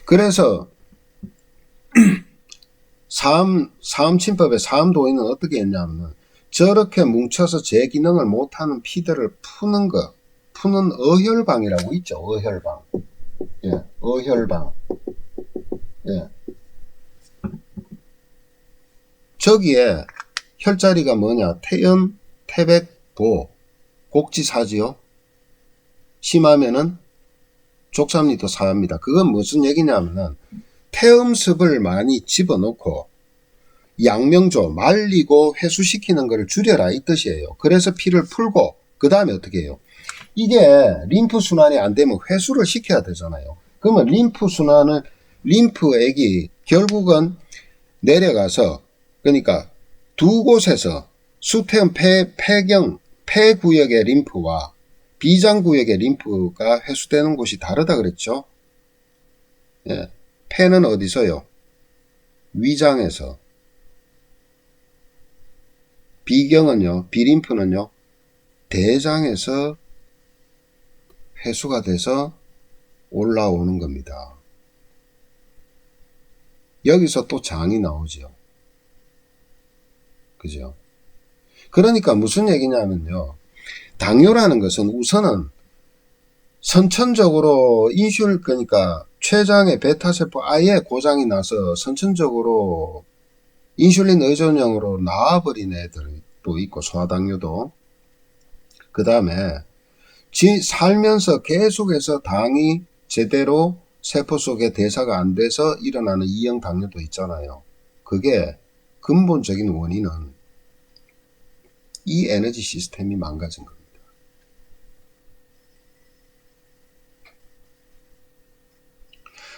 그래서 사음침법의 사음도인은 어떻게 했냐면 저렇게 뭉쳐서 제 기능을 못하는 피들을 푸는 어혈방이라고 있죠. 어혈방. 예, 어혈방. 예. 저기에 혈자리가 뭐냐? 태연, 태백, 도, 곡지사지요. 심하면은 족삼리도 사합니다. 그건 무슨 얘기냐면은 태음습을 많이 집어넣고 양명조 말리고 회수시키는 것을 줄여라 이 뜻이에요. 그래서 피를 풀고 그 다음에 어떻게 해요? 이게 림프 순환이 안 되면 회수를 시켜야 되잖아요. 그러면 림프액이 결국은 내려가서 그러니까 두 곳에서 수태음 폐구역의 림프와 비장구역의 림프가 회수되는 곳이 다르다 그랬죠. 예. 폐는 어디서요? 위장에서. 비경은요, 비림프는요, 대장에서 회수가 돼서 올라오는 겁니다. 여기서 또 장이 나오죠. 그죠? 그러니까 무슨 얘기냐면요. 당뇨라는 것은 우선은 선천적으로 그러니까 췌장의 베타세포 아예 고장이 나서 선천적으로 인슐린 의존형으로 나와버린 애들도 있고, 소아당뇨도. 그 다음에 살면서 계속해서 당이 제대로 세포 속에 대사가 안 돼서 일어나는 이형 당뇨도 있잖아요. 그게 근본적인 원인은 이 에너지 시스템이 망가진 겁니다.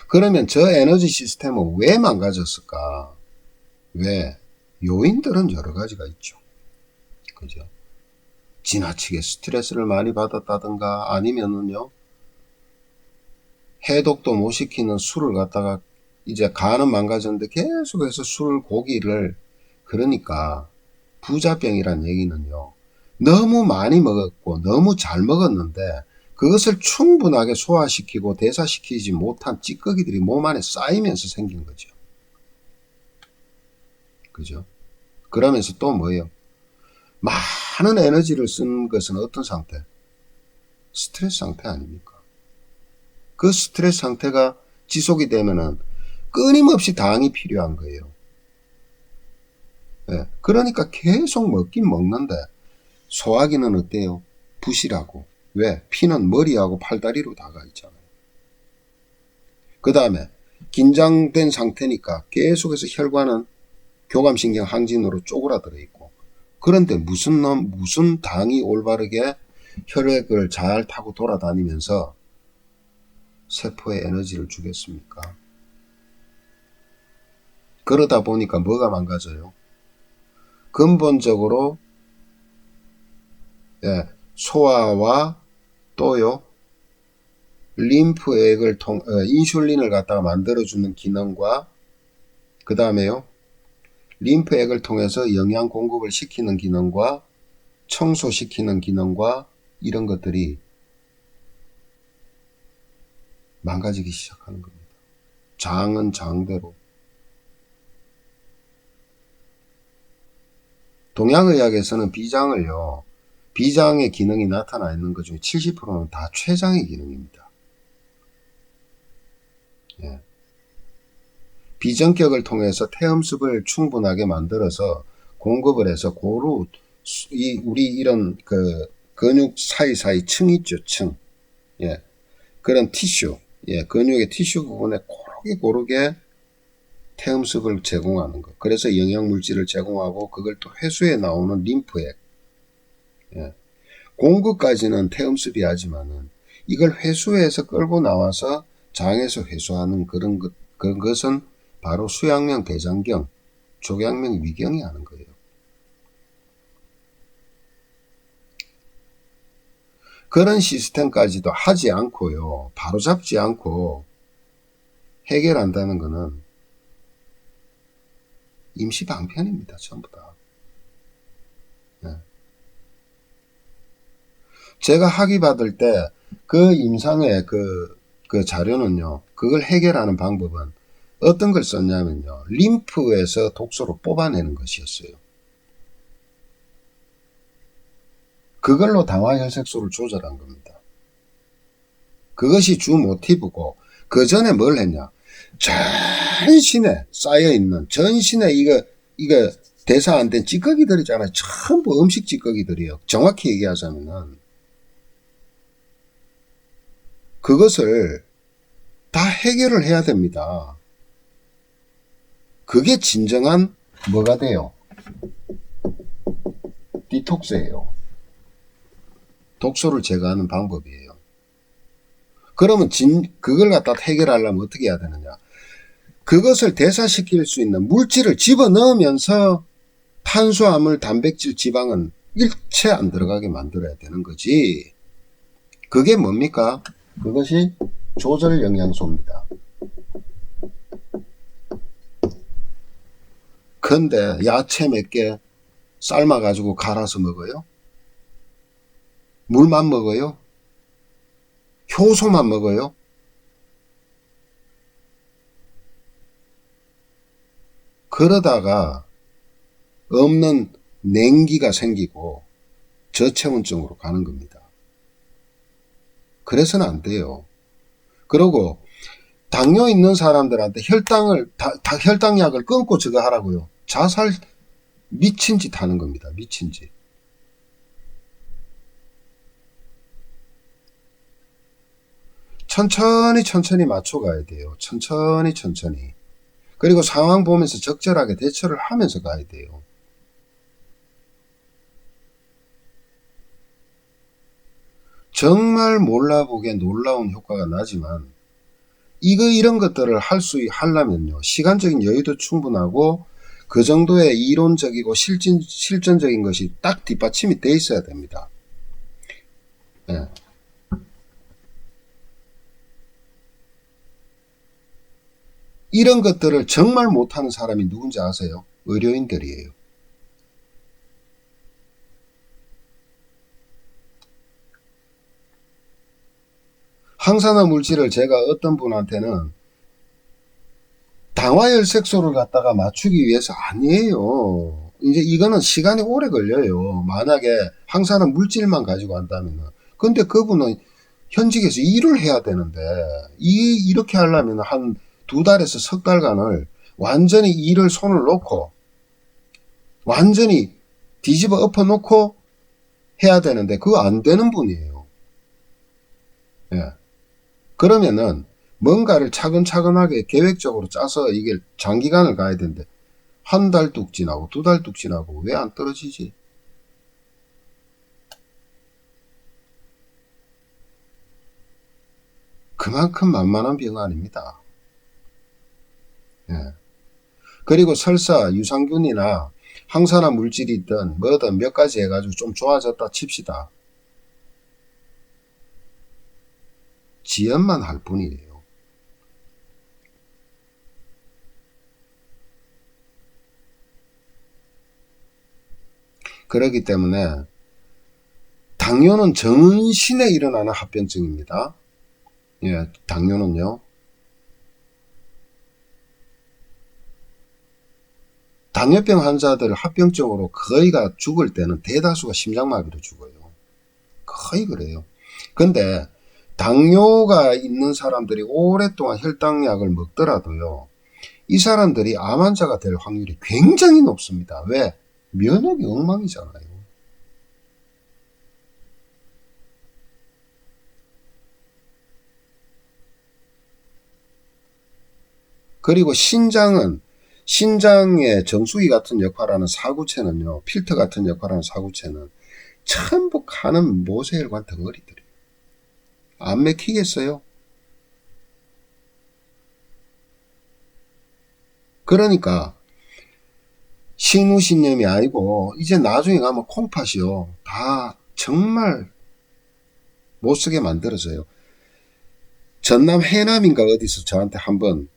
그러면 저 에너지 시스템은 왜 망가졌을까? 왜? 요인들은 여러 가지가 있죠. 그죠? 지나치게 스트레스를 많이 받았다든가 아니면은요, 해독도 못 시키는 술을 갖다가 이제 간은 망가졌는데 계속해서 술, 고기를 그러니까 부자병이란 얘기는요. 너무 많이 먹었고 너무 잘 먹었는데 그것을 충분하게 소화시키고 대사시키지 못한 찌꺼기들이 몸 안에 쌓이면서 생긴 거죠. 그죠? 그러면서 또 뭐예요? 많은 에너지를 쓴 것은 어떤 상태? 스트레스 상태 아닙니까? 그 스트레스 상태가 지속이 되면은 끊임없이 당이 필요한 거예요. 네. 그러니까 계속 먹긴 먹는데 소화기는 어때요? 부실하고. 왜? 피는 머리하고 팔다리로 다가 있잖아요. 그 다음에 긴장된 상태니까 계속해서 혈관은 교감신경 항진으로 쪼그라들어 있고, 그런데 무슨 당이 올바르게 혈액을 잘 타고 돌아다니면서 세포에 에너지를 주겠습니까? 그러다 보니까 뭐가 망가져요? 근본적으로 소화와 또요 림프액을 인슐린을 갖다가 만들어주는 기능과 그 다음에요 림프액을 통해서 영양 공급을 시키는 기능과 청소시키는 기능과 이런 것들이 망가지기 시작하는 겁니다. 장은 장대로. 동양의학에서는 비장의 기능이 나타나 있는 것 중에 70%는 다 췌장의 기능입니다. 예. 비전격을 통해서 태음습을 충분하게 만들어서 공급을 해서 우리 이런 근육 사이사이 층 있죠, 층. 예. 그런 티슈, 근육의 티슈 부분에 고르게 태음습을 제공하는 것. 그래서 영양물질을 제공하고 그걸 또 회수해 나오는 림프액. 공급까지는 태음습이 하지만은 이걸 회수해서 끌고 나와서 장에서 회수하는 그것은 바로 수양명, 대장경, 족양명, 위경이 하는 거예요. 그런 시스템까지도 하지 않고요. 바로잡지 않고 해결한다는 것은 임시방편입니다. 전부 다. 제가 학위 받을 때 그 임상의 그 자료는요, 그걸 해결하는 방법은 어떤 걸 썼냐면요, 림프에서 독소를 뽑아내는 것이었어요. 그걸로 당화혈색소를 조절한 겁니다. 그것이 주 모티브고, 그 전에 뭘 했냐, 전신에 쌓여있는, 전신에 이거 대사 안 된 찌꺼기들이잖아요. 전부 음식 찌꺼기들이에요. 정확히 얘기하자면은 그것을 다 해결을 해야 됩니다. 그게 진정한 뭐가 돼요? 디톡스예요. 독소를 제거하는 방법이에요. 그러면 그걸 갖다 해결하려면 어떻게 해야 되느냐? 그것을 대사시킬 수 있는 물질을 집어넣으면서 탄수화물, 단백질, 지방은 일체 안 들어가게 만들어야 되는 거지. 그게 뭡니까? 그것이 조절 영양소입니다. 근데 야채 몇 개 삶아가지고 갈아서 먹어요? 물만 먹어요? 효소만 먹어요? 그러다가 없는 냉기가 생기고 저체온증으로 가는 겁니다. 그래서는 안 돼요. 그리고 당뇨 있는 사람들한테 혈당약을 끊고 저거 하라고요. 자살 미친 짓 하는 겁니다. 미친 짓. 천천히 맞춰가야 돼요. 천천히. 그리고 상황 보면서 적절하게 대처를 하면서 가야 돼요. 정말 몰라보기에 놀라운 효과가 나지만 이런 것들을 하려면요, 시간적인 여유도 충분하고 그 정도의 이론적이고 실전적인 것이 딱 뒷받침이 돼 있어야 됩니다. 네. 이런 것들을 정말 못하는 사람이 누군지 아세요? 의료인들이에요. 항산화 물질을 제가 어떤 분한테는 당화혈색소를 갖다가 맞추기 위해서 아니에요. 이제 이거는 시간이 오래 걸려요. 만약에 항산화 물질만 가지고 한다면은. 근데 그분은 현직에서 일을 해야 되는데, 이렇게 하려면 한 2달에서 석 달간을 완전히 일을 손을 놓고, 완전히 뒤집어 엎어 놓고 해야 되는데, 그거 안 되는 분이에요. 예. 그러면은, 뭔가를 차근차근하게 계획적으로 짜서 이게 장기간을 가야 되는데, 한 달 뚝 지나고 2달 뚝 지나고 왜 안 떨어지지? 그만큼 만만한 병 아닙니다. 예. 그리고 설사 유산균이나 항산화 물질이 있든 뭐든 몇 가지 해가지고 좀 좋아졌다 칩시다. 지연만 할 뿐이에요. 그렇기 때문에 당뇨는 전신에 일어나는 합병증입니다. 예, 당뇨는요. 당뇨병 환자들 합병증으로 거의가 죽을 때는 대다수가 심장마비로 죽어요. 거의 그래요. 근데 당뇨가 있는 사람들이 오랫동안 혈당약을 먹더라도요, 이 사람들이 암 환자가 될 확률이 굉장히 높습니다. 왜? 면역이 엉망이잖아요. 그리고 신장의 정수기 같은 역할하는 사구체는요, 필터 같은 역할하는 사구체는 전부 가는 모세혈관 덩어리들이에요. 안 맥히겠어요? 그러니까 신우신염이 아니고 이제 나중에 가면 콩팥이요, 다 정말 못쓰게 만들어져요. 전남 해남인가 어디서 저한테 한번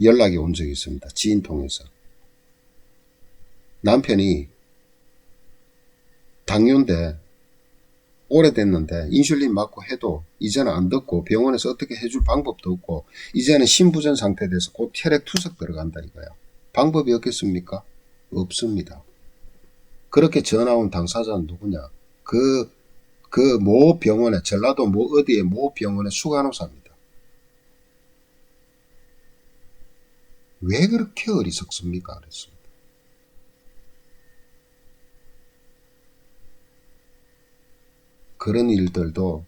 연락이 온 적이 있습니다. 지인 통해서. 남편이 당뇨인데 오래됐는데 인슐린 맞고 해도 이제는 안 듣고 병원에서 어떻게 해줄 방법도 없고 이제는 심부전 상태 돼서 곧 혈액 투석 들어간다 이거야. 방법이 없겠습니까? 없습니다. 그렇게 전화 온 당사자는 누구냐? 그 모 병원에, 전라도 모 어디에 모 병원의 수간호사입니다. 왜 그렇게 어리석습니까? 그랬습니다. 그런 일들도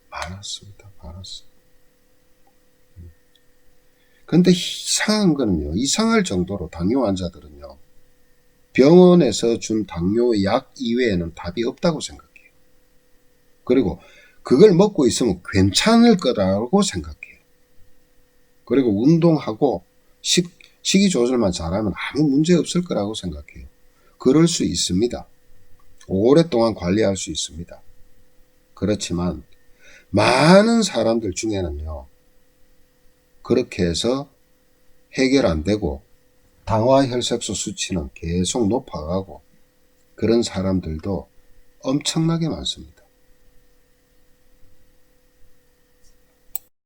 많았습니다. 많았어요. 근데 이상한 거는요, 이상할 정도로 당뇨 환자들은요, 병원에서 준 당뇨 약 이외에는 답이 없다고 생각해요. 그리고 그걸 먹고 있으면 괜찮을 거라고 생각해요. 그리고 운동하고 식이 조절만 잘하면 아무 문제 없을 거라고 생각해요. 그럴 수 있습니다. 오랫동안 관리할 수 있습니다. 그렇지만 많은 사람들 중에는요, 그렇게 해서 해결 안 되고 당화혈색소 수치는 계속 높아가고 그런 사람들도 엄청나게 많습니다.